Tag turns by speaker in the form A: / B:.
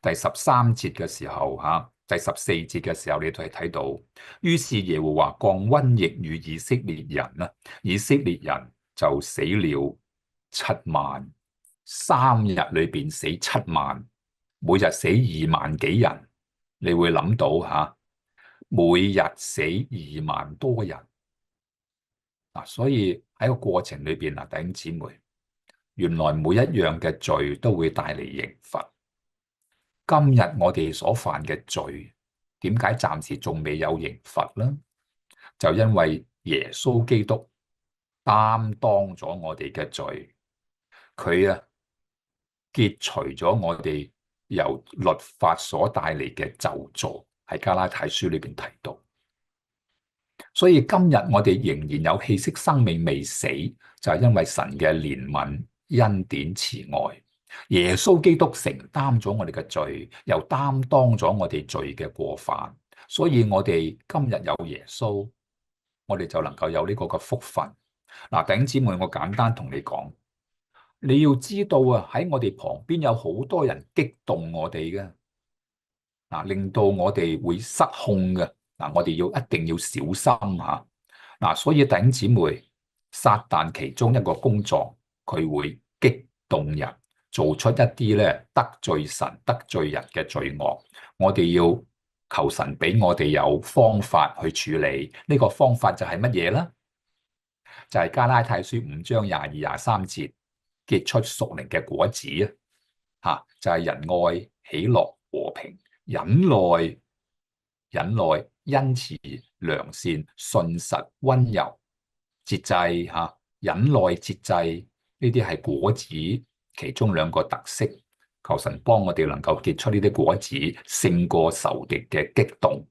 A: 第13節嘅時候第14節嘅時候，你都係睇到，於是耶和華降瘟疫與以色列人啦，以色列人就死了7萬，3日裏邊死7萬，每日死2萬幾人，你會諗到每日死2萬多人所以喺個過程裏邊弟兄姊妹，原來每一樣嘅罪都會帶嚟刑罰。今日我哋所犯嘅罪，點解暫時仲未有刑罰呢？就因為耶穌基督擔當咗我哋嘅罪，佢結除咗我哋由律法所帶嚟嘅咒詛，喺加拉太書裏邊提到。所以今日我哋仍然有氣息生命未死，就係因為神嘅憐憫、恩典、慈愛。耶穌基督承擔咗我哋嘅罪，又擔當咗我哋罪嘅過犯，所以我哋今日有耶穌，我哋就能夠有呢個嘅福分。弟兄姊妹，我簡單同你講，你要知道喺我哋旁邊有好多人激動我哋嘅，令到我哋會失控嘅。我哋一定要小心所以弟兄姊妹，撒旦其中一個工作，佢會激動人，做出一啲得罪神、得罪人嘅罪惡。我哋要求神俾我哋有方法去處理。呢個方法就係乜嘢呢？就係加拉太書5章22、23節，結出屬靈嘅果子就係仁愛、喜樂、和平、忍耐、恩慈、良善、信實、溫柔、節制忍耐、節制，呢啲係果子其中2個特色。求神幫我哋能夠結出呢啲果子，勝過仇敵嘅激動